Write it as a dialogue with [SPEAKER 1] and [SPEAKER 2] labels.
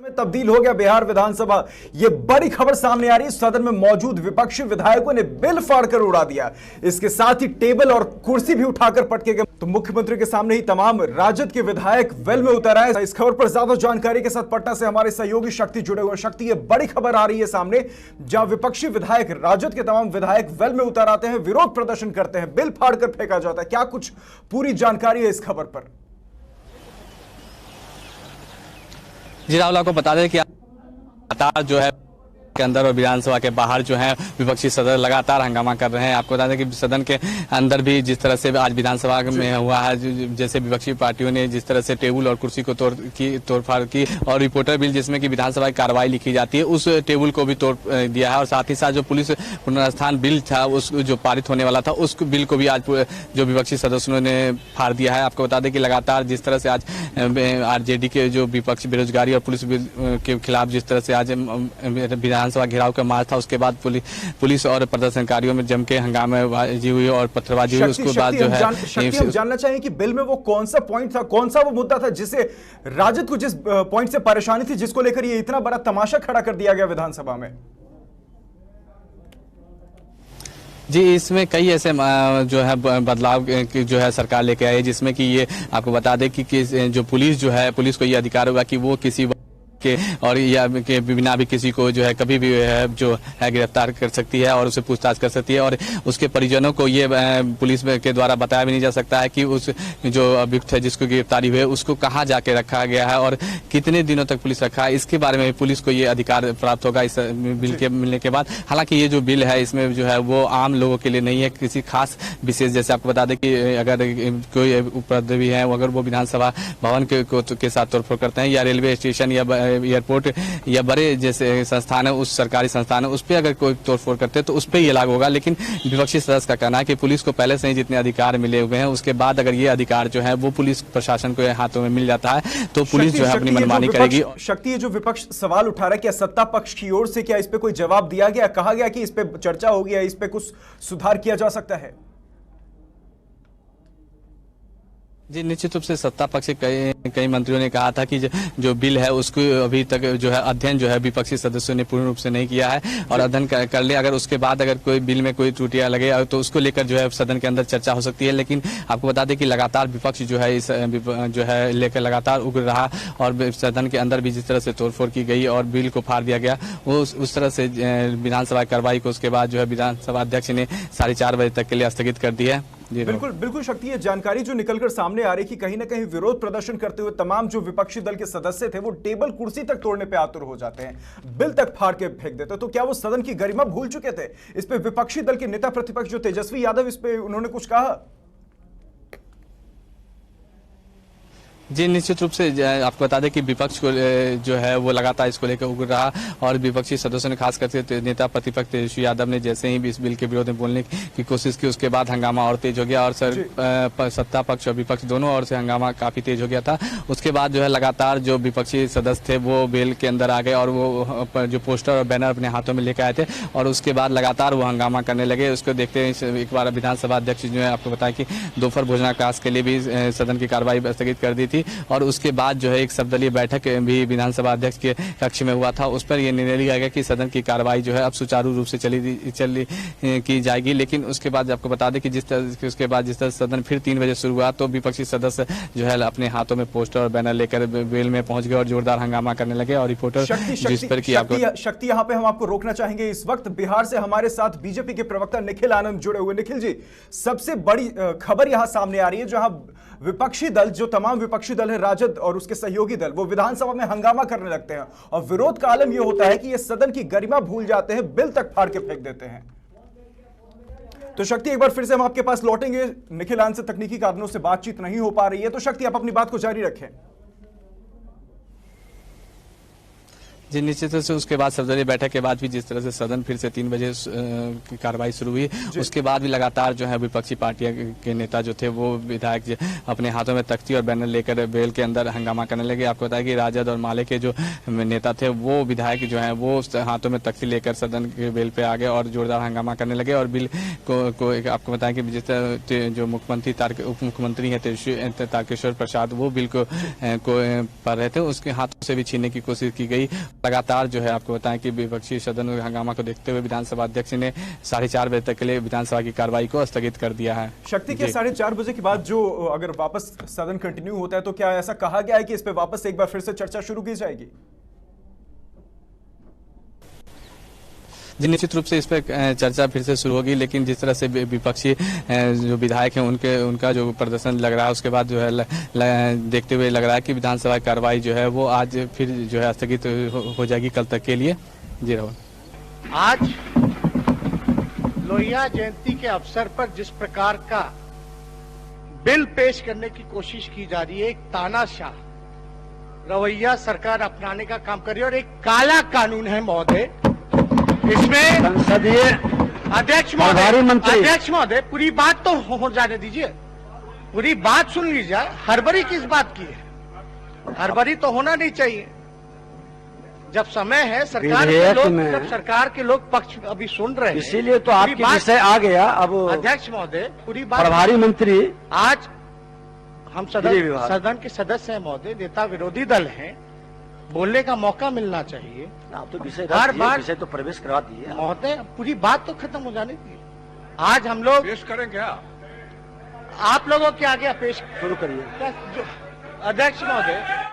[SPEAKER 1] में तब्दील हो गया बिहार विधानसभा। ये बड़ी खबर सामने आ रही है। सदन में मौजूद विपक्षी विधायकों ने बिल फाड़कर उड़ा दिया, इसके साथ ही टेबल और कुर्सी भी उठाकर पटके गए। तो मुख्यमंत्री के सामने ही तमाम राजद के विधायक वेल में उतर आए। इस खबर पर ज्यादा जानकारी के साथ पटना से हमारे सहयोगी शक्ति जुड़े हुए। शक्ति, ये बड़ी खबर आ रही है सामने, जहां विपक्षी विधायक, राजद के तमाम विधायक वेल में उतर आते हैं, विरोध प्रदर्शन करते हैं, बिल फाड़कर फेंका जाता है। क्या कुछ पूरी जानकारी है इस खबर पर?
[SPEAKER 2] जी राहुल, आपको बता दें कि लगातार जो है के अंदर और विधानसभा के बाहर जो है विपक्षी सदस्य लगातार हंगामा कर रहे हैं। आपको बता दें कि सदन के अंदर भी जिस तरह से आज विधानसभा में हुआ है, जैसे विपक्षी पार्टियों ने जिस तरह से टेबल और कुर्सी को तोड़फाड़ की और रिपोर्टर बिल जिसमें कि विधानसभा की कार्रवाई लिखी जाती है, उस टेबल को भी तोड़ दिया है। और साथ ही साथ जो पुलिस पुनर्स्थान बिल था, उस जो पारित होने वाला था, उस बिल को भी आज जो विपक्षी सदस्यों ने फाड़ दिया है। आपको बता दें कि लगातार जिस तरह से आज आरजेडी के जो विपक्ष बेरोजगारी और पुलिस बिल के खिलाफ जिस तरह से आज विधानसभा घेराव का मार्च था, उसके बाद पुलिस और प्रदर्शनकारियों में जम के हंगामेबाजी हुई और पत्थरबाजी हुई। उसके बाद जो है
[SPEAKER 1] हम जानना चाहिए कि बिल में वो कौन सा पॉइंट था, कौन सा वो मुद्दा था जिसे राजद को जिस पॉइंट से परेशानी थी, जिसको लेकर ये इतना बड़ा तमाशा खड़ा कर दिया गया विधानसभा में?
[SPEAKER 2] जी, इसमें कई ऐसे जो है बदलाव जो है सरकार लेके आई है, जिसमें कि ये आपको बता दें कि जो पुलिस जो है, पुलिस को ये अधिकार होगा कि वो किसी के और या के बिना भी किसी को जो है कभी भी जो है गिरफ्तार कर सकती है और उसे पूछताछ कर सकती है। और उसके परिजनों को ये पुलिस के द्वारा बताया भी नहीं जा सकता है कि उस जो अभियुक्त है जिसको गिरफ्तारी हुई है उसको कहाँ जाके रखा गया है और कितने दिनों तक पुलिस रखा है। इसके बारे में पुलिस को ये अधिकार प्राप्त होगा इस बिल के मिलने के बाद। हालांकि ये जो बिल है इसमें जो है वो आम लोगों के लिए नहीं है, किसी खास विशेष, जैसे आपको बता दें कि अगर कोई उपद्रवी है अगर वो विधानसभा भवन के साथ तोड़फोड़ करते हैं या रेलवे स्टेशन या एयरपोर्ट या बड़े जैसे संस्थान है, उस सरकारी संस्थान है, उस पर अगर कोई तोड़फोड़ करते हैं तो उस पर ये लागू होगा। लेकिन विपक्षी सदस्य का कहना है कि पुलिस को पहले से ही जितने अधिकार मिले हुए हैं, उसके बाद अगर ये अधिकार जो है वो पुलिस प्रशासन को हाथों में मिल जाता है तो पुलिस जो है अपनी मनमानी करेगी।
[SPEAKER 1] शक्ति, ये जो विपक्ष सवाल उठा रहा है, क्या सत्ता पक्ष की ओर से क्या इस पे कोई जवाब दिया गया, कहा गया कि इस पे चर्चा होगी, इस पे कुछ सुधार किया जा सकता है?
[SPEAKER 2] जी, निश्चित रूप से सत्ता पक्ष के कई मंत्रियों ने कहा था कि जो बिल है उसको अभी तक जो है अध्ययन जो है विपक्षी सदस्यों ने पूर्ण रूप से नहीं किया है और अध्ययन कर ले, अगर उसके बाद अगर कोई बिल में कोई त्रुटियां लगे तो उसको लेकर जो है सदन के अंदर चर्चा हो सकती है। लेकिन आपको बता दें कि लगातार विपक्ष जो है इस जो है लेकर लगातार उग्र रहा और सदन के अंदर भी जिस तरह से तोड़फोड़ की गई और बिल को फाड़ दिया गया, वो उस तरह से विधानसभा कार्रवाई को उसके बाद जो है विधानसभा अध्यक्ष ने 4:30 बजे तक के लिए स्थगित कर दिया है।
[SPEAKER 1] बिल्कुल शक्ति, ये जानकारी जो निकलकर सामने आ रही कि कहीं ना कहीं विरोध प्रदर्शन करते हुए तमाम जो विपक्षी दल के सदस्य थे वो टेबल कुर्सी तक तोड़ने पे आतुर हो जाते हैं, बिल तक फाड़ के फेंक देते। तो क्या वो सदन की गरिमा भूल चुके थे? इस पे विपक्षी दल के नेता प्रतिपक्ष जो तेजस्वी यादव, इस पे उन्होंने कुछ कहा?
[SPEAKER 2] जी, निश्चित रूप से आपको बता दें कि विपक्ष को जो है वो लगातार इसको लेकर उग्र रहा और विपक्षी सदस्यों ने खास करके नेता प्रतिपक्ष तेजस्वी यादव ने जैसे ही इस बिल के विरोध में बोलने की कोशिश की, उसके बाद हंगामा और तेज हो गया और सत्ता पक्ष और विपक्ष दोनों ओर से हंगामा काफी तेज हो गया था। उसके बाद जो है लगातार जो विपक्षी सदस्य थे वो बिल के अंदर आ गए और वो जो पोस्टर और बैनर अपने हाथों में लेकर आए थे और उसके बाद लगातार वो हंगामा करने लगे। उसको देखते हैं एक बार विधानसभा अध्यक्ष जो है आपको बताया कि दोपहर भोजनावकाश के लिए भी सदन की कार्रवाई स्थगित कर दी थी और उसके बाद जो है एक सर्वदलीय बैठक भी विधानसभा अध्यक्ष के कक्ष में हुआ था। उस पर यह निर्णय लिया गया कि सदन की कार्रवाई जो है अब सुचारू रूप से चली की जाएगी। लेकिन उसके बाद आपको बता दें कि जिस तरह सदन फिर 3 बजे शुरू हुआ तो विपक्षी सदस्य जो है अपने हाथों में पोस्टर और बैनर लेकर वेल में पहुंच गए और जोरदार हंगामा करने लगे और रिपोर्टर जिस पर की
[SPEAKER 1] शक्ति यहाँ पे हम आपको रोकना चाहेंगे। इस वक्त बिहार से हमारे साथ बीजेपी के प्रवक्ता निखिल आनंद जुड़े हुए। निखिल जी, सबसे बड़ी खबर यहां सामने आ रही है जहां विपक्षी दल, जो तमाम विपक्षी दल है, राजद और उसके सहयोगी दल, वो विधानसभा में हंगामा करने लगते हैं और विरोध का आलम यह होता है कि ये सदन की गरिमा भूल जाते हैं, बिल तक फाड़ के फेंक देते हैं। तो शक्ति, एक बार फिर से हम आपके पास लौटेंगे। निखिल आनंद से तकनीकी कारणों से बातचीत नहीं हो पा रही है, तो शक्ति आप अपनी बात को जारी रखें।
[SPEAKER 2] जी निश्चित रूप से उसके बाद सर्वदलीय बैठक के बाद भी जिस तरह से सदन फिर से 3 बजे की कार्रवाई शुरू हुई, उसके बाद भी लगातार जो है विपक्षी पार्टियां के नेता जो थे वो विधायक अपने हाथों में तख्ती और बैनर लेकर बेल के अंदर हंगामा करने लगे। आपको बताया कि राजद और माले के जो नेता थे वो विधायक जो है वो हाथों में तख्ती लेकर सदन के बेल पे आ गए और जोरदार हंगामा करने लगे। और बिल को आपको बताया कि जिस जो मुख्यमंत्री उप मुख्यमंत्री है तारकेश्वर प्रसाद वो बिल को पढ़ रहे थे, उसके हाथों से भी छीनने की कोशिश की गई। लगातार जो है आपको बताएं कि विपक्षी सदन हंगामा को देखते हुए विधानसभा अध्यक्ष ने 4:30 बजे तक के लिए विधानसभा की कार्रवाई को स्थगित कर दिया है।
[SPEAKER 1] शक्ति के 4:30 बजे के बाद जो अगर वापस सदन कंटिन्यू होता है तो क्या ऐसा कहा गया है कि इस पे वापस एक बार फिर से चर्चा शुरू की जाएगी?
[SPEAKER 2] जी निश्चित रूप से इस पर चर्चा फिर से शुरू होगी, लेकिन जिस तरह से विपक्षी जो विधायक हैं उनका जो प्रदर्शन लग रहा है उसके बाद जो है देखते हुए लग रहा है कि विधानसभा की कार्रवाई जो है वो आज फिर जो है स्थगित हो जाएगी कल तक के लिए। जी राहुल,
[SPEAKER 3] आज लोहिया जयंती के अवसर पर जिस प्रकार का बिल पेश करने की कोशिश की जा रही है, एक तानाशाह रवैया सरकार अपनाने का काम कर रही है और एक काला कानून है महोदय। इसमें
[SPEAKER 4] संसदीय
[SPEAKER 3] अध्यक्ष महोदय पूरी बात तो हो जाने दीजिए, पूरी बात सुन लीजिए। हड़बड़ी किस बात की है? हड़बड़ी तो होना नहीं चाहिए। जब समय है सरकार के लोग पक्ष अभी सुन रहे हैं,
[SPEAKER 4] इसीलिए तो आपकी विषय आ गया। अब
[SPEAKER 3] अध्यक्ष महोदय पूरी बात,
[SPEAKER 4] प्रभारी मंत्री
[SPEAKER 3] आज हम सदन के सदस्य हैं महोदय, नेता विरोधी दल हैं, बोलने का मौका मिलना चाहिए।
[SPEAKER 4] आप तो विषय
[SPEAKER 3] हर बार
[SPEAKER 4] विषय तो प्रवेश करा दिए
[SPEAKER 3] महोदय, पूरी बात तो खत्म हो जाने दीजिए। आज हम लोग
[SPEAKER 5] पेश करें क्या?
[SPEAKER 3] आप लोगों के आगे पेश
[SPEAKER 4] शुरू करिए
[SPEAKER 3] अध्यक्ष महोदय।